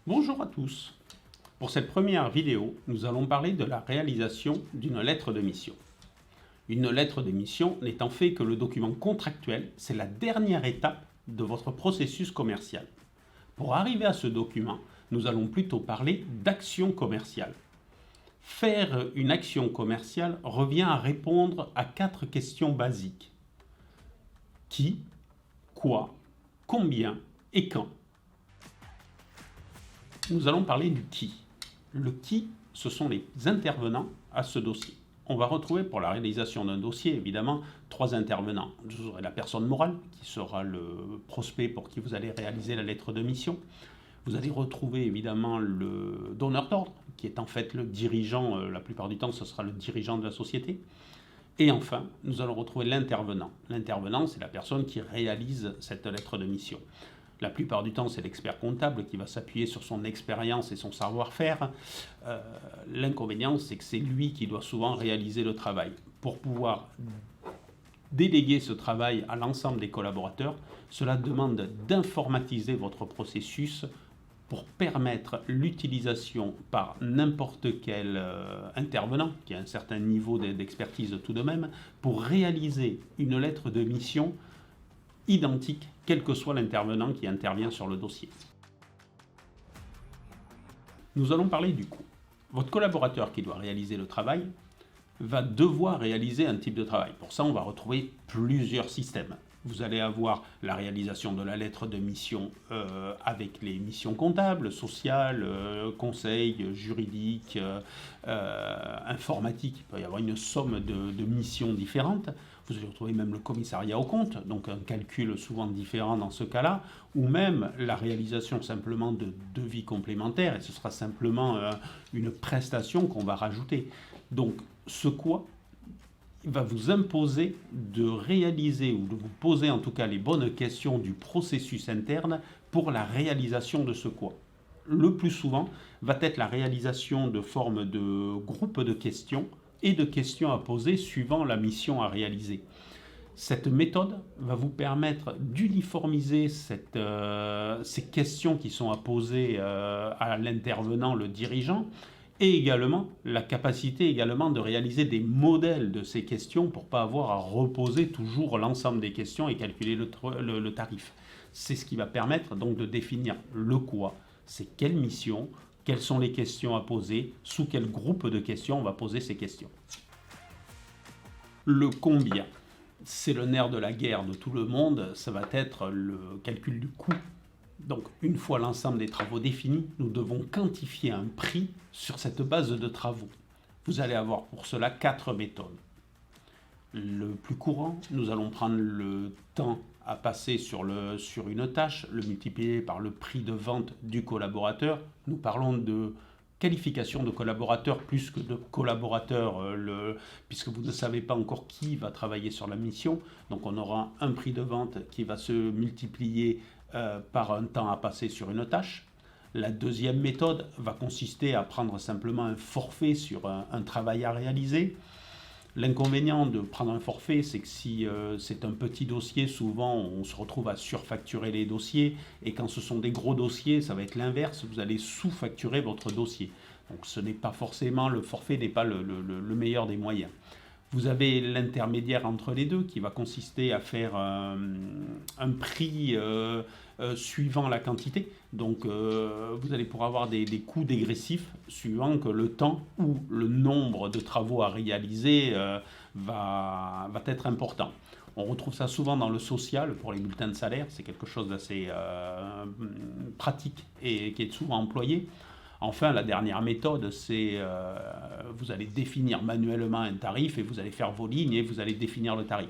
Bonjour à tous. Pour cette première vidéo, nous allons parler de la réalisation d'une lettre de mission. Une lettre de mission n'est en fait que le document contractuel, c'est la dernière étape de votre processus commercial. Pour arriver à ce document, nous allons plutôt parler d'action commerciale. Faire une action commerciale revient à répondre à 4 questions basiques. Qui, quoi, combien et quand. Nous allons parler du qui. Le qui, ce sont les intervenants à ce dossier. On va retrouver pour la réalisation d'un dossier, évidemment, 3 intervenants. Vous aurez la personne morale, qui sera le prospect pour qui vous allez réaliser la lettre de mission. Vous allez retrouver évidemment le donneur d'ordre, qui est en fait le dirigeant, la plupart du temps ce sera le dirigeant de la société. Et enfin, nous allons retrouver l'intervenant. L'intervenant, c'est la personne qui réalise cette lettre de mission. La plupart du temps, c'est l'expert comptable qui va s'appuyer sur son expérience et son savoir-faire. L'inconvénient, c'est que c'est lui qui doit souvent réaliser le travail. Pour pouvoir déléguer ce travail à l'ensemble des collaborateurs, cela demande d'informatiser votre processus pour permettre l'utilisation par n'importe quel intervenant, qui a un certain niveau d'expertise tout de même, pour réaliser une lettre de mission identique, quel que soit l'intervenant qui intervient sur le dossier. Nous allons parler du coût. Votre collaborateur qui doit réaliser le travail va devoir réaliser un type de travail. Pour ça, on va retrouver plusieurs systèmes. Vous allez avoir la réalisation de la lettre de mission avec les missions comptables, sociales, conseils, juridiques, informatiques. Il peut y avoir une somme de missions différentes. Vous allez retrouver même le commissariat aux comptes, donc un calcul souvent différent dans ce cas-là, ou même la réalisation simplement de devis complémentaires, et ce sera simplement une prestation qu'on va rajouter. Donc ce quoi va vous imposer de réaliser ou de vous poser en tout cas les bonnes questions du processus interne pour la réalisation de ce quoi. Le plus souvent va être la réalisation de forme de groupe de questions et de questions à poser suivant la mission à réaliser. Cette méthode va vous permettre d'uniformiser ces questions qui sont à poser à l'intervenant, le dirigeant, et également la capacité également de réaliser des modèles de ces questions pour ne pas avoir à reposer toujours l'ensemble des questions et calculer le tarif. C'est ce qui va permettre donc de définir le quoi, c'est quelle mission, quelles sont les questions à poser, sous quel groupe de questions on va poser ces questions. Le combien, c'est le nerf de la guerre de tout le monde, ça va être le calcul du coût. Donc, une fois l'ensemble des travaux définis, nous devons quantifier un prix sur cette base de travaux. Vous allez avoir pour cela 4 méthodes. Le plus courant, nous allons prendre le temps à passer sur une tâche, le multiplier par le prix de vente du collaborateur. Nous parlons de qualification de collaborateur plus que de collaborateur, puisque vous ne savez pas encore qui va travailler sur la mission. Donc on aura un prix de vente qui va se multiplier par un temps à passer sur une tâche. La deuxième méthode va consister à prendre simplement un forfait sur un travail à réaliser. L'inconvénient de prendre un forfait, c'est que si c'est un petit dossier, souvent on se retrouve à surfacturer les dossiers, et quand ce sont des gros dossiers, ça va être l'inverse, vous allez sous-facturer votre dossier. Donc ce n'est pas forcément, le forfait n'est pas le meilleur des moyens. Vous avez l'intermédiaire entre les deux qui va consister à faire un prix suivant la quantité. Donc vous allez pouvoir avoir des coûts dégressifs suivant que le temps ou le nombre de travaux à réaliser va être important. On retrouve ça souvent dans le social pour les bulletins de salaire. C'est quelque chose d'assez pratique et qui est souvent employé. Enfin, la dernière méthode, c'est vous allez définir manuellement un tarif et vous allez faire vos lignes et vous allez définir le tarif.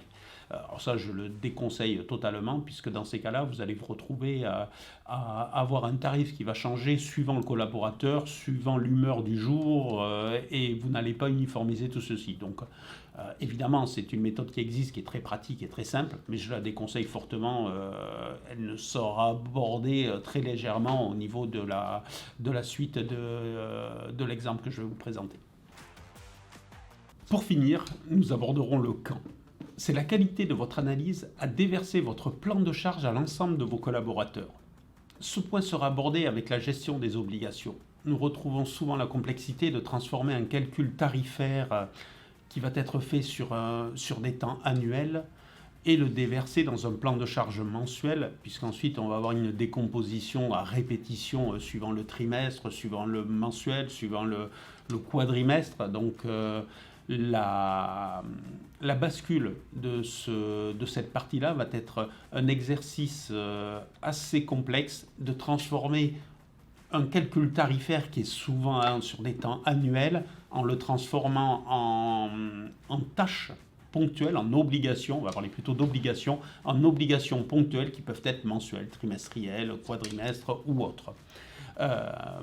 Alors ça, je le déconseille totalement, puisque dans ces cas-là, vous allez vous retrouver à avoir un tarif qui va changer suivant le collaborateur, suivant l'humeur du jour, et vous n'allez pas uniformiser tout ceci. Donc, évidemment, c'est une méthode qui existe, qui est très pratique et très simple, mais je la déconseille fortement. Elle ne sera abordée très légèrement au niveau de la suite de l'exemple que je vais vous présenter. Pour finir, nous aborderons le quand. C'est la qualité de votre analyse à déverser votre plan de charge à l'ensemble de vos collaborateurs. Ce point sera abordé avec la gestion des obligations. Nous retrouvons souvent la complexité de transformer un calcul tarifaire qui va être fait sur des temps annuels et le déverser dans un plan de charge mensuel, puisqu'ensuite on va avoir une décomposition à répétition suivant le trimestre, suivant le mensuel, suivant le quadrimestre. Donc la bascule de cette partie-là va être un exercice assez complexe de transformer un calcul tarifaire qui est souvent sur des temps annuels en le transformant en tâches ponctuelles, en obligations, on va parler plutôt d'obligations, en obligations ponctuelles qui peuvent être mensuelles, trimestrielles, quadrimestres ou autres.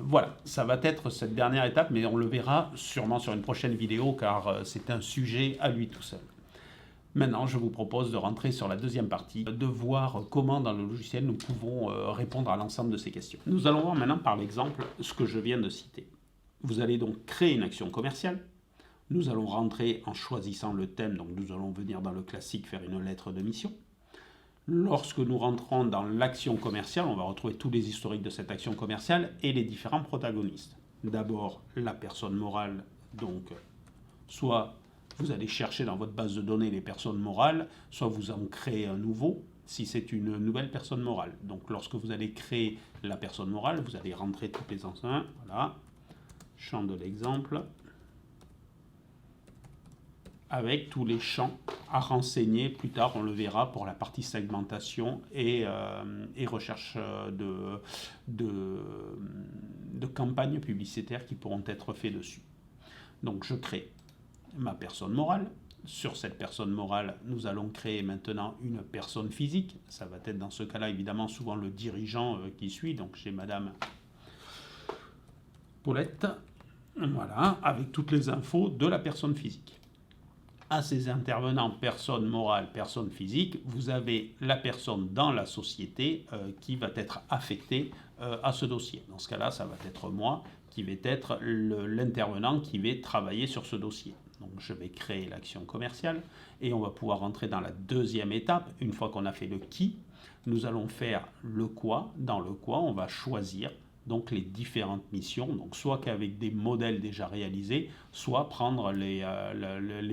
Voilà, ça va être cette dernière étape, mais on le verra sûrement sur une prochaine vidéo car c'est un sujet à lui tout seul. Maintenant, je vous propose de rentrer sur la deuxième partie, de voir comment dans le logiciel nous pouvons répondre à l'ensemble de ces questions. Nous allons voir maintenant par l'exemple ce que je viens de citer. Vous allez donc créer une action commerciale. Nous allons rentrer en choisissant le thème, donc nous allons venir dans le classique faire une lettre de mission. Lorsque nous rentrons dans l'action commerciale, on va retrouver tous les historiques de cette action commerciale et les différents protagonistes. D'abord, la personne morale, donc soit vous allez chercher dans votre base de données les personnes morales, soit vous en créez un nouveau, si c'est une nouvelle personne morale. Donc lorsque vous allez créer la personne morale, vous allez rentrer toutes les enceintes, voilà, champ de l'exemple, avec tous les champs à renseigner. Plus tard, on le verra pour la partie segmentation et recherche de campagnes publicitaires qui pourront être faites dessus. Donc je crée ma personne morale. Sur cette personne morale, nous allons créer maintenant une personne physique. Ça va être dans ce cas-là, évidemment, souvent le dirigeant qui suit. Donc j'ai Madame Paulette, voilà, avec toutes les infos de la personne physique. À ces intervenants, personne morale, personne physique, vous avez la personne dans la société qui va être affectée à ce dossier. Dans ce cas-là, ça va être moi qui vais être l'intervenant qui va travailler sur ce dossier. Donc je vais créer l'action commerciale et on va pouvoir rentrer dans la deuxième étape. Une fois qu'on a fait le qui, nous allons faire le quoi. Dans le quoi, on va choisir donc les différentes missions, donc soit qu'avec des modèles déjà réalisés, soit prendre les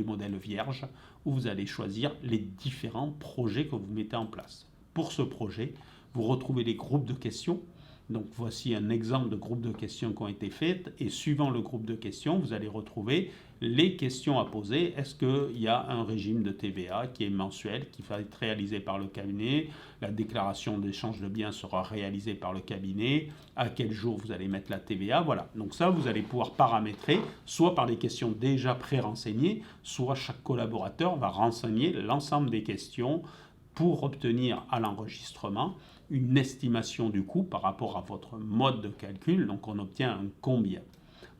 modèles vierges, où vous allez choisir les différents projets que vous mettez en place. Pour ce projet, vous retrouvez les groupes de questions. Donc voici un exemple de groupe de questions qui ont été faites, et suivant le groupe de questions, vous allez retrouver les questions à poser. Est-ce qu'il y a un régime de TVA qui est mensuel, qui va être réalisé par le cabinet? La déclaration d'échange de biens sera réalisée par le cabinet. À quel jour vous allez mettre la TVA? Voilà. Donc ça, vous allez pouvoir paramétrer, soit par des questions déjà pré-renseignées, soit chaque collaborateur va renseigner l'ensemble des questions pour obtenir à l'enregistrement une estimation du coût par rapport à votre mode de calcul. Donc on obtient un combien.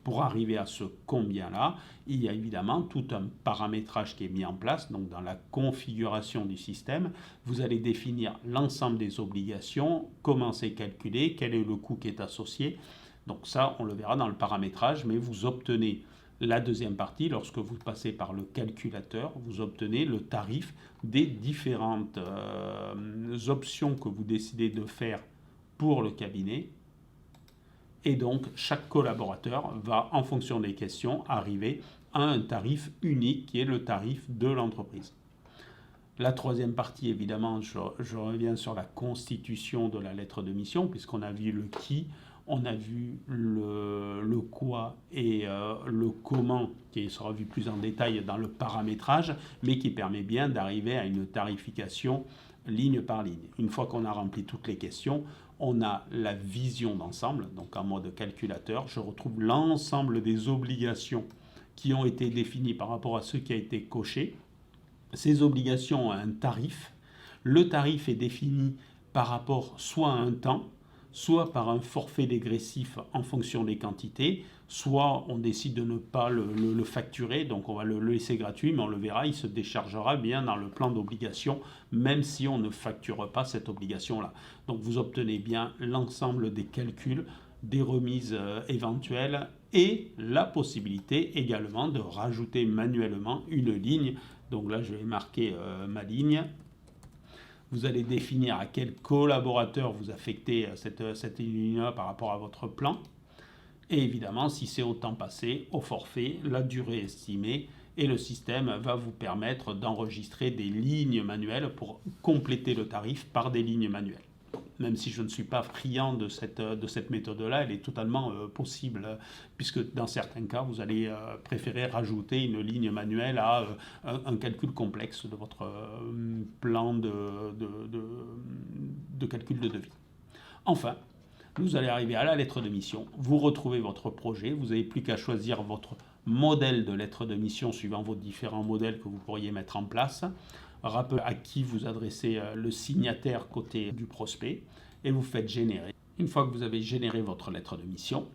Pour arriver à ce combien-là, il y a évidemment tout un paramétrage qui est mis en place. Donc dans la configuration du système, vous allez définir l'ensemble des obligations, comment c'est calculé, quel est le coût qui est associé. Donc ça, on le verra dans le paramétrage, mais vous obtenez la deuxième partie, lorsque vous passez par le calculateur, vous obtenez le tarif des différentes options que vous décidez de faire pour le cabinet. Et donc, chaque collaborateur va, en fonction des questions, arriver à un tarif unique qui est le tarif de l'entreprise. La troisième partie, évidemment, je reviens sur la constitution de la lettre de mission, puisqu'on a vu le qui, on a vu le quoi et le comment, qui sera vu plus en détail dans le paramétrage, mais qui permet bien d'arriver à une tarification ligne par ligne. Une fois qu'on a rempli toutes les questions, on a la vision d'ensemble, donc en mode calculateur. Je retrouve l'ensemble des obligations qui ont été définies par rapport à ce qui a été coché. Ces obligations ont un tarif. Le tarif est défini par rapport soit à un temps, soit par un forfait dégressif en fonction des quantités, soit on décide de ne pas le facturer, donc on va le laisser gratuit, mais on le verra, il se déchargera bien dans le plan d'obligation, même si on ne facture pas cette obligation-là. Donc vous obtenez bien l'ensemble des calculs, des remises éventuelles, et la possibilité également de rajouter manuellement une ligne. Donc là, je vais marquer ma ligne. Vous allez définir à quel collaborateur vous affectez cette ligne par rapport à votre plan. Et évidemment, si c'est au temps passé, au forfait, la durée estimée, et le système va vous permettre d'enregistrer des lignes manuelles pour compléter le tarif par des lignes manuelles. Même si je ne suis pas friand de cette méthode-là, elle est totalement possible, puisque dans certains cas, vous allez préférer rajouter une ligne manuelle à un calcul complexe de votre plan de calcul de devis. Enfin, vous allez arriver à la lettre de mission, vous retrouvez votre projet, vous n'avez plus qu'à choisir votre modèle de lettre de mission suivant vos différents modèles que vous pourriez mettre en place. Rappelez à qui vous adressez le signataire côté du prospect et vous faites générer. Une fois que vous avez généré votre lettre de mission,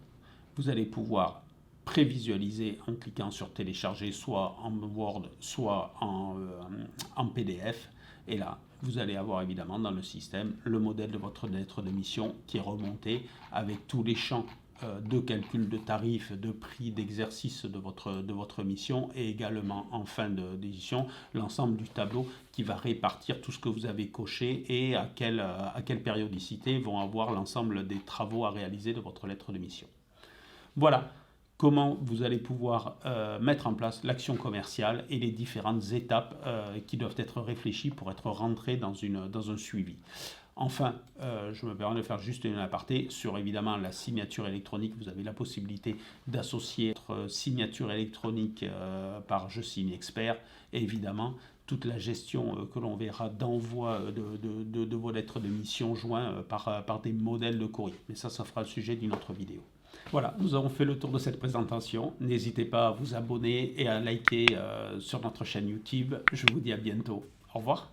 vous allez pouvoir prévisualiser en cliquant sur télécharger soit en Word, soit en PDF. Et là, vous allez avoir évidemment dans le système le modèle de votre lettre de mission qui est remonté avec tous les champs de calcul de tarifs, de prix d'exercice de votre mission et également en fin d'édition l'ensemble du tableau qui va répartir tout ce que vous avez coché et à quelle périodicité vont avoir l'ensemble des travaux à réaliser de votre lettre de mission. Voilà comment vous allez pouvoir mettre en place l'action commerciale et les différentes étapes qui doivent être réfléchies pour être rentrées dans un suivi. Enfin, je me permets de faire juste une aparté sur évidemment la signature électronique. Vous avez la possibilité d'associer votre signature électronique par Je signe expert et évidemment toute la gestion que l'on verra d'envoi de vos lettres de mission joints par des modèles de courrier. Mais ça fera le sujet d'une autre vidéo. Voilà, nous avons fait le tour de cette présentation. N'hésitez pas à vous abonner et à liker sur notre chaîne YouTube. Je vous dis à bientôt. Au revoir.